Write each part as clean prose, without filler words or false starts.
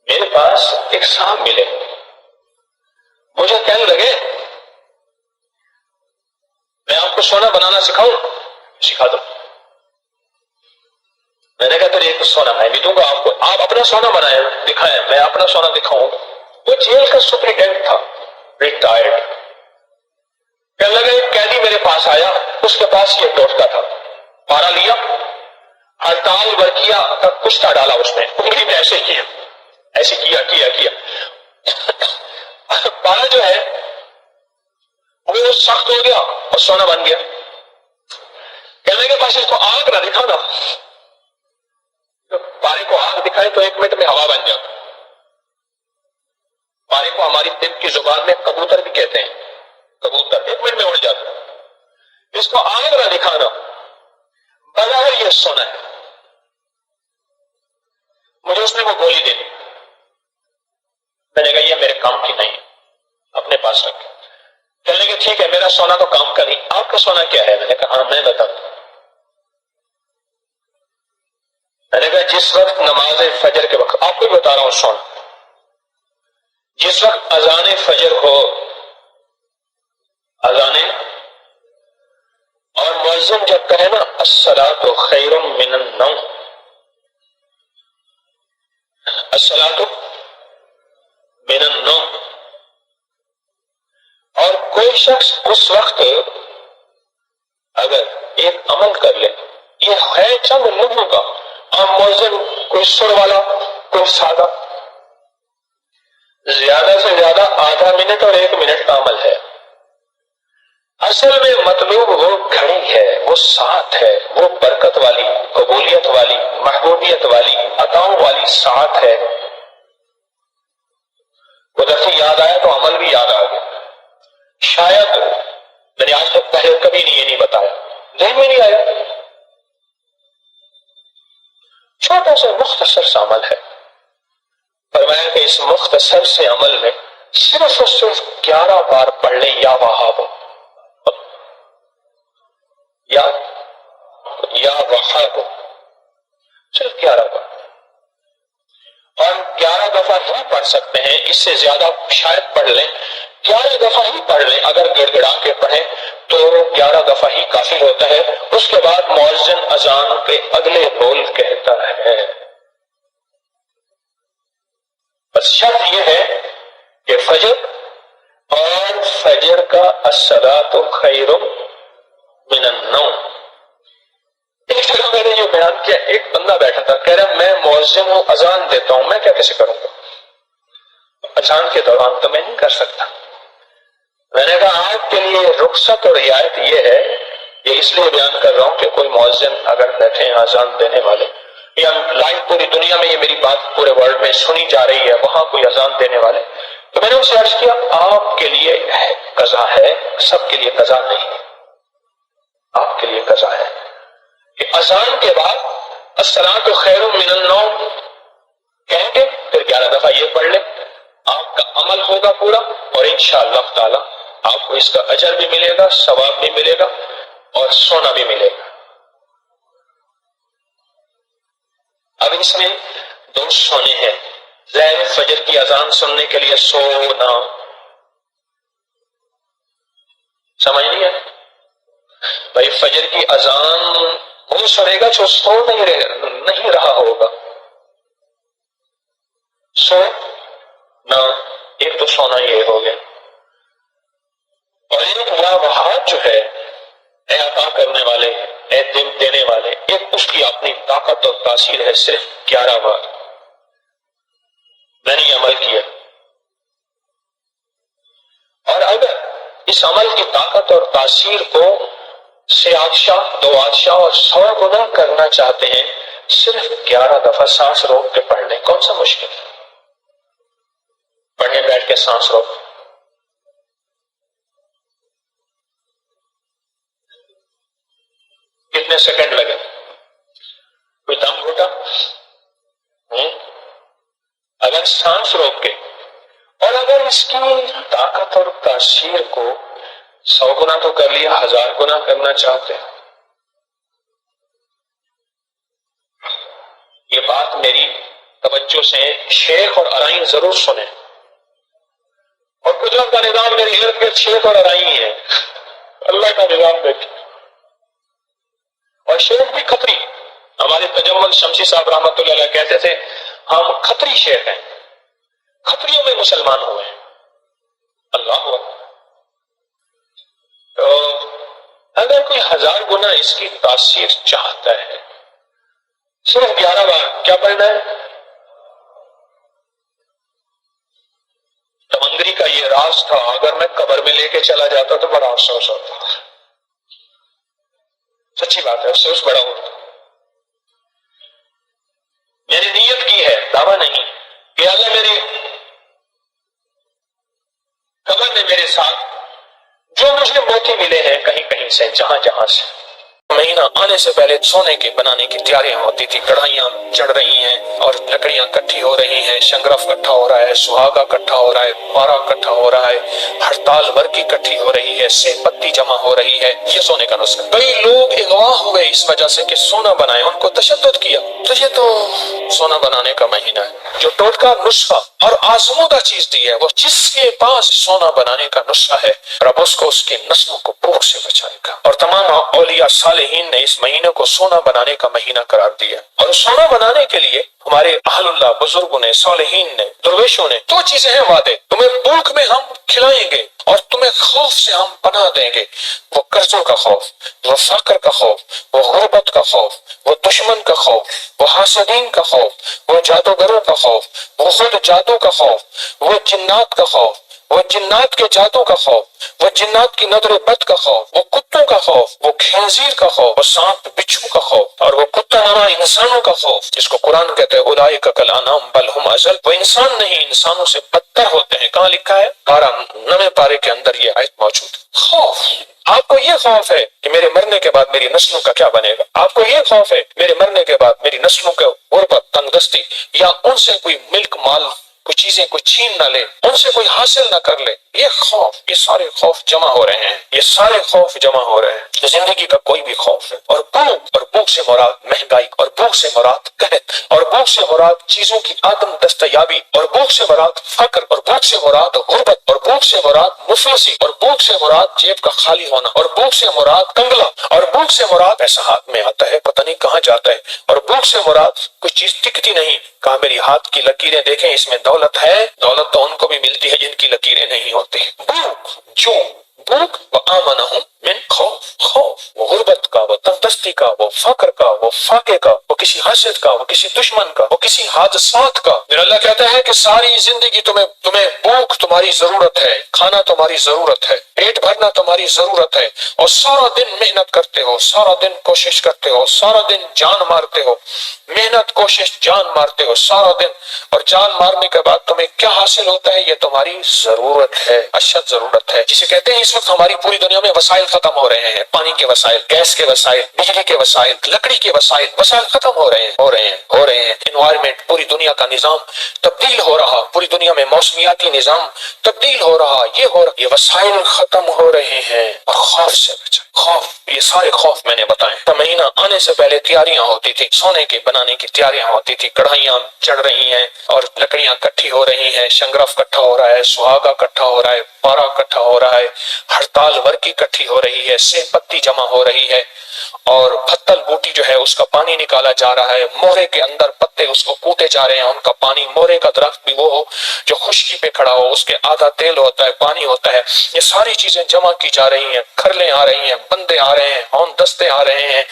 میرے پاس ایک صاحب ملے، مجھے کہنے لگے میں آپ کو سونا بنانا سکھاؤں؟ سکھا دو۔ میں نے کہا پھر ایک سونا میں بھی دوں گا آپ کو، آپ اپنا سونا بنائیں دکھائیں، میں اپنا سونا دکھاؤں۔ وہ جیل کا سپرنٹینڈنٹ تھا، ریٹائرڈ۔ کہنے لگا ایک قیدی میرے پاس آیا، اس کے پاس یہ ٹوٹکا تھا، پارا لیا، ہڑتال ورکیا کا کشتا ڈالا اس نے، انگلی میں ایسے کیا، ایسے کیا پارا جو ہے وہ سخت ہو گیا اور سونا بن گیا۔ کہنے لگے بس اس کو آگ نہ دکھانا، پارے کو آگ دکھائے تو 1 منٹ میں ہوا بن جاتا۔ پارے کو ہماری طب کی زبان میں کبوتر بھی کہتے ہیں، کبوتر 1 منٹ میں اڑ جاتا۔ اس کو آگ نہ دکھانا، بظاہر یہ سونا ہے۔ مجھے اس نے وہ گولی دے دی، میں نے کہا یہ میرے کام کی نہیں، اپنے پاس رکھ۔ کہنے لگے ٹھیک ہے میرا سونا تو کام کا نہیں، آپ کا سونا کیا ہے؟ میں نے کہا ہاں میں بتا دوں۔ میں نے کہا جس وقت نماز فجر کے وقت، آپ کو بھی بتا رہا ہوں سونا، جس وقت اذان فجر ہو، اذان اور مؤذن جب کہے نا الصلاۃ خیر من النوم، الصلاۃ من النوم، اور کوئی شخص اس وقت اگر ایک عمل کر لے، یہ ہے چند لمحوں کا، اور مؤذن کوئی سر والا کوئی سادہ، زیادہ سے زیادہ آدھا منٹ اور 1 منٹ کا عمل ہے۔ اصل میں مطلوب وہ گھڑی ہے، وہ ساعت ہے، وہ برکت والی، قبولیت والی، محبوبیت والی، عطاؤں والی ساعت ہے۔ وہ دفعہ یاد آیا تو عمل بھی یاد آ گیا۔ شاید میں نے آج تک پہلے کبھی یہ نہیں بتایا، ذہن میں نہیں آیا، چھوٹا سا مختصر سا عمل ہے۔ فرمایا کہ اس مختصر سے عمل میں صرف اور صرف 11 بار پڑھ لیں یا وہاب، یا وہاب، صرف 11 بار، اور 11 دفعہ ہی پڑھ سکتے ہیں، اس سے زیادہ شاید پڑھ لیں، 11 دفعہ ہی پڑھ لیں، اگر گڑ گڑا کے پڑھیں تو 11 دفعہ ہی کافی ہوتا ہے۔ اس کے بعد مؤذن اذان کے اگلے بول کہتا ہے۔ بس شرط یہ ہے کہ فجر اور فجر کا الصلاۃ خیر من النوم۔ ایک جگہ میں نے یہ بیان کیا، ایک بندہ بیٹھا تھا کہہ رہا میں مؤذن ہوں، اذان دیتا ہوں، میں کیا کیسے کروں گا؟ اذان کے دوران تو میں نہیں کر سکتا۔ میں نے کہا آپ کے لیے رخصت اور رعایت یہ ہے، یہ اس لیے بیان کر رہا ہوں کہ کوئی مؤذن اگر بیٹھے ہیں اذان دینے والے، یا لائف پوری دنیا میں یہ میری بات پورے ورلڈ میں سنی جا رہی ہے، وہاں کوئی اذان دینے والے، تو میں نے اسے عرض کیا آپ کے لیے قضا ہے، سب کے لیے قضا نہیں، آپ کے لیے قضا ہے کہ اذان کے بعد الصلاۃ خیر من النوم کہیں گے، پھر 11 دفعہ یہ پڑھ لیں، آپ کا عمل ہوگا پورا، اور انشاءاللہ تعالی آپ کو اس کا اجر بھی ملے گا، ثواب بھی ملے گا، اور سونا بھی ملے گا۔ اب اس میں 2 سونے ہیں، ظاہر فجر کی اذان سننے کے لیے سونا، سمجھ نہیں ہے بھائی، فجر کی اذان وہ سنے گا جو سو نہیں رہا ہوگا، سو نہ، ایک تو سونا یہ ہو گیا، اور ایک یا وہاب جو ہے، اے عطا کرنے والے، اے دل دینے والے، ایک اس کی اپنی طاقت اور تاثیر ہے، صرف 11 بار میں نے یہ عمل کیا، اور اگر اس عمل کی طاقت اور تاثیر کو سے بادشاہ 2 بادشاہ اور 100 گنا کرنا چاہتے ہیں، صرف 11 دفعہ سانس روک کے پڑھ لیں، کون سا مشکل ہے؟ پڑھنے بیٹھ کے سانس روک، کتنے سیکنڈ لگے؟ کوئی دم گھٹا؟ اگر سانس روک کے، اور اگر اس کی طاقت اور تاثیر کو 100 گنا تو کر لیا، 1000 گنا کرنا چاہتے ہیں، یہ بات میری توجہ سے شیخ اور ارائیں ضرور سنیں، اور قدرت کا نظام میرے ارد گرد شیخ اور ارائیں ہیں، اللہ کا نظام دیکھیں۔ اور شیخ بھی کھتری، ہمارے تجمل شمسی صاحب رحمۃ اللہ علیہ کہتے تھے ہم کھتری شیخ ہیں، کھتریوں میں مسلمان ہوئے ہیں۔ اللہ اکبر۔ تو اگر کوئی 1000 گنا اس کی تاثیر چاہتا ہے، صرف 11 بار کیا پڑھنا ہے؟ تمنگری کا یہ راز تھا، اگر میں قبر میں لے کے چلا جاتا تو بڑا افسوس ہوتا، سچی بات ہے، افسوس بڑا ہوتا۔ میں نے نیت کی ہے، دعویٰ نہیں کہ اللہ میری قبر میں میرے ساتھ جو مجھے موتی ملے ہیں کہیں کہیں سے، جہاں جہاں سے، مہینہ آنے سے پہلے سونے کے بنانے کی تیاریاں ہوتی تھی، کڑھائیاں چڑھ رہی ہیں اور لکڑیاں کٹھی ہو رہی ہیں، شنگرف کٹھا ہو رہا ہے، سہاگا کٹھا ہو رہا ہے، پارا کٹھا ہو رہا ہے، ہڑتال ورکی کٹھی ہو رہی ہے، سہ پتی جمع ہو رہی ہے، یہ سونے کا نسخہ۔ کئی لوگ اغوا ہوئے اس وجہ سے کہ سونا بنائے، ان کو تشدد کیا، تو یہ تو سونا بنانے کا مہینہ ہے۔ جو ٹوٹکا نسخہ اور آزمودہ چیز دی ہے، وہ جس کے پاس سونا بنانے کا نسخہ ہے، رب اس کو اس کی نسلوں کو بھوک سے بچائے گا۔ اور تمام اولیاء صالحین نے اس مہینے کو سونا بنانے کا مہینہ قرار دیا، اور سونا بنانے کے لیے ہمارے اہل اللہ بزرگوں نے، صالحین نے، درویشوں نے 2 چیزیں ہیں وعدے: تمہیں بھوک میں ہم کھلائیں گے اور تمہیں خوف سے ہم پناہ دیں گے۔ وہ قرضوں کا خوف، وہ فقر کا خوف، وہ غربت کا خوف، وہ دشمن کا خوف، وہ حاسدین کا خوف، وہ جادوگروں کا خوف، وہ خود جادو کا خوف، وہ جنات کا خوف، وہ جنات کے جادو کا خوف، وہ جنات کی نظر بد کا خوف، وہ کتوں کا خوف، وہ خنزیر کا خوف، وہ سانپ بچھو کا خوف، اور وہ کتا نما انسانوں کا خوف، جس کو قرآن کہتے ہیں اولئک کالانعام بل ہم اضل۔ وہ انسان نہیں، انسانوں سے بدتر ہوتے ہیں۔ کہاں لکھا ہے؟ 9 پارے کے اندر یہ آیت موجود ہے۔ خوف، آپ کو یہ خوف ہے کہ میرے مرنے کے بعد میری نسلوں کا کیا بنے گا؟ آپ کو یہ خوف ہے میرے مرنے کے بعد میری نسلوں کے غربت، تنگ دستی، یا ان سے کوئی ملک مال، کوئی چیزیں کوئی چھین نہ لے، ان سے کوئی حاصل نہ کر لے۔ یہ خوف، یہ سارے خوف جمع ہو رہے ہیں، یہ سارے خوف جمع ہو رہے ہیں۔ زندگی کا کوئی بھی خوف ہے، اور بھوک سے مراد مہنگائی، اور بھوک سے مراد قحط، اور بھوک سے مراد چیزوں کی عدم دستیابی، اور بھوک سے مراد فقر، اور بھوک سے مراد غربت، اور بھوک سے مراد مفلسی، اور بھوک سے مراد جیب کا خالی ہونا، اور بھوک سے مراد کنگلا، اور بھوک سے مراد پیسہ ہاتھ میں آتا ہے پتہ نہیں کہاں جاتا ہے، اور بھوک سے مراد کوئی چیز ٹکتی نہیں۔ کہا میری ہاتھ کی لکیریں دیکھیں، اس میں دولت ہے، دولت تو ان کو بھی ملتی ہے جن کی لکیریں نہیں ہوتی۔ بھوک وآمنہم من خوف، خوف وہ غربت کا، وہ تنگدستی کا، وہ فقر کا، وہ فاقے کا، وہ کسی حسد کا، وہ کسی دشمن کا، وہ کسی حادثات کا۔ پھر اللہ کہتا ہے کہ ساری زندگی تمہیں بھوک تمہاری ضرورت ہے، کھانا تمہاری ضرورت ہے، پیٹ بھرنا تمہاری ضرورت ہے، اور سارا دن محنت کرتے ہو، سارا دن کوشش کرتے ہو، سارا دن جان مارتے ہو، محنت کوشش جان مارتے ہو سارا دن، اور جان مارنے کے بعد تمہیں کیا حاصل ہوتا ہے؟ یہ تمہاری ضرورت ہے، اشد ضرورت ہے، جسے کہتے ہیں اس وقت ہماری پوری دنیا میں وسائل ختم ہو رہے ہیں، پانی کے وسائل، گیس کے وسائل، بجلی کے وسائل، لکڑی کے وسائل ختم ہو رہے ہیں۔ انوائرمنٹ، پوری دنیا کا نظام تبدیل ہو رہا، پوری دنیا میں موسمیاتی نظام تبدیل ہو رہا، یہ وسائل ختم ہو رہے ہیں، اور خوف سے بچائیں۔ خوف، یہ سارے خوف میں نے بتائے۔ مہینہ آنے سے پہلے تیاریاں ہوتی تھی، سونے کے بنانے کی تیاریاں ہوتی تھی، کڑھائیاں چڑھ رہی ہیں اور لکڑیاں کٹھی ہو رہی ہیں، شنگرف کٹھا ہو رہا ہے، سہاگا کٹھا ہو رہا ہے، پارا کٹھا ہو رہا ہے، ہڑتال ورکی کٹھی ہو رہی ہے، سہ پتی جمع ہو رہی ہے، اور پھتل بوٹی جو ہے اس کا پانی نکالا جا رہا ہے، مورے کے اندر پتے اس کو کوٹے جا رہے ہیں، ان کا پانی، مورے کا درخت بھی وہ ہو جو خشکی پہ کھڑا ہو، اس کے آدھا تیل ہوتا ہے، پانی ہوتا ہے، یہ ساری چیزیں جمع کی جا رہی ہیں، کھرلیں آ رہی ہیں، بندے آ رہے ہیں، ہون دستے آ رہے ہیں،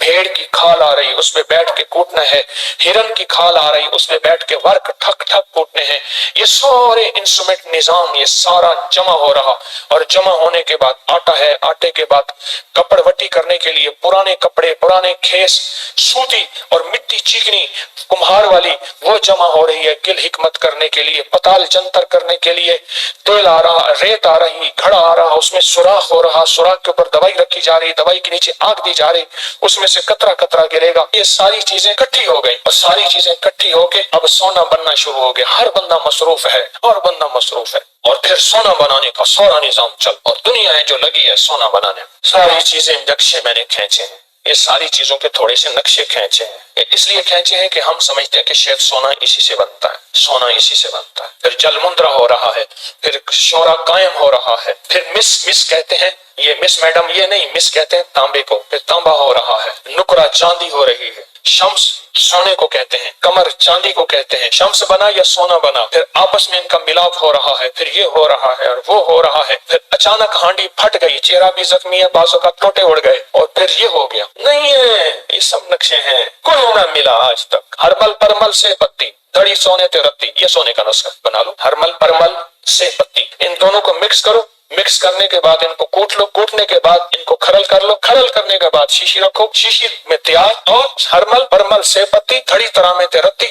بھیڑ کی کھال آ رہی، اس پہ بیٹھ کے کوٹنا ہے، ہرن کی کھال آ رہی، اس پہ بیٹھ کے ورک ٹھک ٹھک کوٹنے ہیں، یہ سارے انسٹرومنٹ نظام یہ سارا جمع ہو رہا، اور جمع ہونے کے بعد آٹا ہے، آٹے کے بعد کپڑ وٹی کرنے کے لیے پرانے کپڑے، پرانے کھیس، سوتی اور مٹی چیکنی کمہار والی وہ جمع ہو رہی ہے، گل حکمت کرنے کے لیے، پتال جنتر کرنے کے لیے، تیل آ رہا، ریت آ رہی، گھڑا آ رہا، اس میں سوراخ ہو رہا، سوراخ کے اوپر دوائی رکھی جا رہی، دوائی کے نیچے آگ دی جا رہی، اس میں سے قطرہ قطرہ گرے گا، یہ ساری چیزیں اکٹھی ہو گئی، اور ساری چیزیں اکٹھی ہو کے اب سونا بننا شروع ہو گیا، ہر بندہ مصروف ہے، اور بندہ مصروف ہے، اور پھر سونا بنانے کا سارا نظام چل، اور دنیا ہے جو لگی ہے سونا بنانے، ساری چیزیں نقشے میں نے کھینچے ہیں، یہ ساری چیزوں کے تھوڑے سے نقشے کھینچے ہیں، اس لیے کھینچے ہیں کہ ہم سمجھتے ہیں کہ شاید سونا اسی سے بنتا ہے، سونا اسی سے بنتا ہے، پھر جل مندرا ہو رہا ہے، پھر شورا قائم ہو رہا ہے، پھر مس کہتے ہیں، یہ مس میڈم یہ نہیں، مس کہتے ہیں تانبے کو، پھر تانبا ہو رہا ہے، نکرا چاندی ہو رہی ہے، شمس سونے کو کہتے ہیں، قمر چاندی کو کہتے ہیں، شمس بنا یا سونا بنا، پھر آپس میں ان کا ملاپ ہو رہا ہے، پھر یہ ہو رہا ہے اور وہ ہو رہا ہے، پھر اچانک ہانڈی پھٹ گئی، چہرہ بھی زخمی ہے، بازو کا ٹوٹے اڑ گئے، اور پھر یہ ہو گیا۔ نہیں ہے، یہ سب نقشے ہیں، کوئی نہ ملا آج تک۔ ہرمل پرمل سے پتی، دھڑی سونے تے رتی، یہ سونے کا نسخہ بنا لو، ہرمل پرمل سے پتی، ان دونوں کو مکس کرو، مکس کرنے کے بعد ان کو کوٹ لو، کوٹنے کے بعد ان کو کھرل کر لو، کھرل کرنے کے بعد شیشی رکھو، شیشی میں تیار، اور ہرمل پرمل سے پتی، دھڑی طرح میں تے رتی،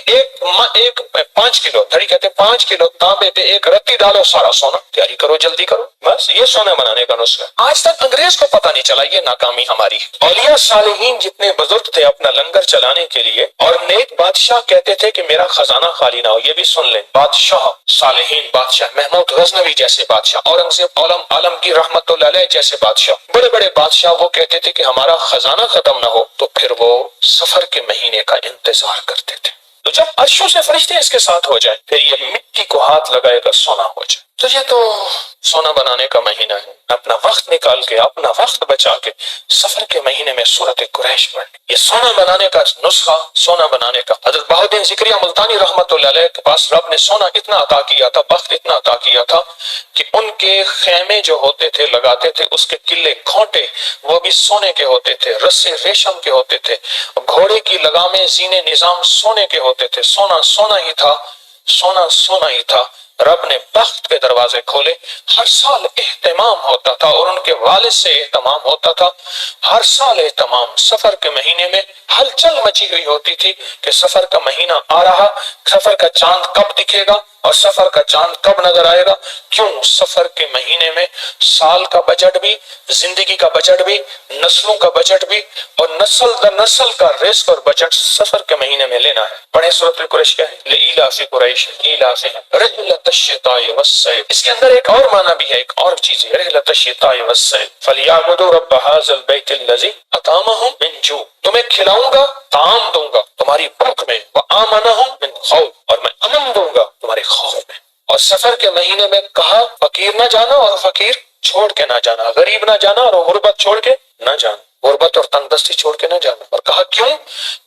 ایک 5 کلو، دھڑی کہتے ہیں 5 کلو تانبے پہ ایک رتی ڈالو، سارا سونا تیاری کرو، جلدی کرو، بس یہ سونا بنانے کا نسخہ۔ آج تک انگریز کو پتہ نہیں چلا، یہ ناکامی ہماری ہے۔ اولیاء صالحین جتنے بزرگ تھے اپنا لنگر چلانے کے لیے، اور نیک بادشاہ کہتے تھے کہ میرا خزانہ خالی نہ ہو، یہ بھی سن لیں، بادشاہ صالحین، بادشاہ محمود غزنوی جیسے بادشاہ، اورنگزیب عالمگیر رحمت اللہ علیہ جیسے بادشاہ، بڑے بڑے بادشاہ، وہ کہتے تھے کہ ہمارا خزانہ ختم نہ ہو تو پھر وہ سفر کے مہینے کا انتظار کرتے تھے، تو جب عرشوں سے فرشتے اس کے ساتھ ہو جائیں، پھر یہ مٹی کو ہاتھ لگائے گا سونا ہو جائے۔ تو یہ تو سونا بنانے کا مہینہ ہے، اپنا وقت نکال کے، اپنا وقت بچا کے سفر کے مہینے میں سورۃ قریش پڑھ، یہ سونا بنانے کا نسخہ، سونا بنانے کا۔ حضرت بہاؤالدین ذکریہ ملتانی رحمت اللہ علیہ کے پاس رب نے سونا اتنا عطا کیا تھا، وقت اتنا عطا کیا تھا کہ ان کے خیمے جو ہوتے تھے، لگاتے تھے، اس کے قلعے کھوٹے وہ بھی سونے کے ہوتے تھے، رسے ریشم کے ہوتے تھے، گھوڑے کی لگامیں زینے نظام سونے کے ہوتے تھے، سونا سونا ہی تھا، سونا سونا ہی تھا۔ رب نے بخت کے دروازے کھولے، ہر سال اہتمام ہوتا تھا، اور ان کے والد سے اہتمام ہوتا تھا، ہر سال اہتمام۔ سفر کے مہینے میں ہلچل مچی ہوئی ہوتی تھی کہ سفر کا مہینہ آ رہا، سفر کا چاند کب دکھے گا اور سفر کا چاند کب نظر آئے گا۔ کیوں؟ سفر کے مہینے میں سال کا بجٹ بھی، زندگی کا بجٹ بھی، نسلوں کا بجٹ بھی، اور نسل در نسل کا رزق اور بجٹ سفر کے مہینے میں لینا ہے۔ پڑھیں سورۃ قریش کیا ہے؟ لإیلاف قریش ایلافہم رحلۃ الشتاء والصیف۔ اس کے اندر ایک اور معنی بھی ہے، ایک اور چیز ہے، رحلۃ الشتاء والصیف، فلیعبدوا رب ھذا البیت الذی اطعمہم من جوع۔ تمہیں کھلاؤں گا، طعام دوں گا تمہاری بھوک میں، وآمنہم من خوف، اور میں امن دوں گا تمہارے خوف میں۔ اور سفر کے مہینے میں کہا فقیر نہ جانا اور فقیر چھوڑ کے نہ جانا، غریب نہ جانا اور غربت چھوڑ کے نہ جانا، غربت اور تنگ دستی چھوڑ کے نہ جانا۔ اور کہا کیوں؟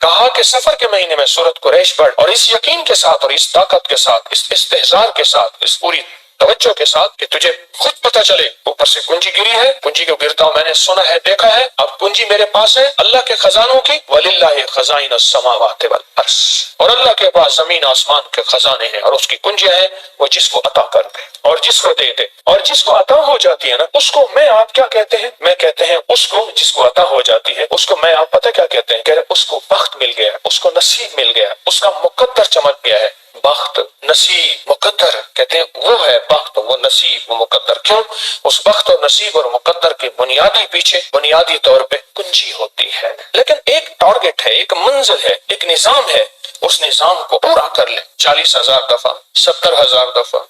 کہا کہ سفر کے مہینے میں سورۃ قریش پڑھ، اور اس یقین کے ساتھ اور اس طاقت کے ساتھ، اس استحضار کے ساتھ، اس پوری توجہ کے ساتھ کہ تجھے خود پتہ چلے اوپر سے کنجی گری ہے، کنجی کو گرتا ہوں میں نے سنا ہے، دیکھا ہے، اب کنجی میرے پاس ہے اللہ کے خزانوں کی، وَلِلَّهِ خَزَائِنُ السَّمَاوَاتِ وَالْأَرْضِ، اور اللہ کے پاس زمین آسمان کے خزانے ہیں، اور اس کی کنجیاں ہیں، وہ جس کو عطا کر دے اور جس کو دے دے، اور جس کو عطا ہو جاتی ہے نا، اس کو میں آپ کیا کہتے ہیں؟ میں کہتے ہیں اس کو جس کو عطا ہو جاتی ہے، اس کو میں آپ پتہ کیا کہتے ہیں؟ کہ اس کو بخت مل گیا، اس کو نصیب مل گیا، اس کا مقدر چمک گیا ہے۔ بخت، نصیب، مقدر کہتے ہیں وہ ہے بخت، وہ نصیب، وہ مقدر۔ کیوں؟ اس بخت اور نصیب اور مقدر کے بنیادی پیچھے بنیادی طور پہ کنجی ہوتی ہے، لیکن ایک ٹارگٹ ہے، ایک منزل ہے، ایک نظام ہے، اس نظام کو پورا کر لیں۔ 40,000 دفعہ، 70,000 دفعہ،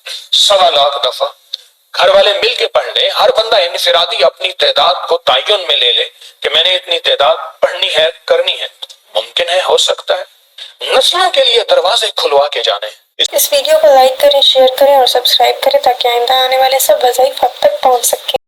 1.25 دفعہ، گھر والے مل کے پڑھ لیں، ہر بندہ انفرادی اپنی تعداد کو تعین میں لے لے کہ میں نے اتنی تعداد پڑھنی ہے، کرنی ہے، ممکن ہے، ہو سکتا ہے۔ نسلوں کے لیے دروازے کھلوا کے جانے۔ اس ویڈیو کو لائک کریں، شیئر کریں اور سبسکرائب کریں تاکہ آئندہ آنے والے سب وظائف آپ تک پہنچ سکیں۔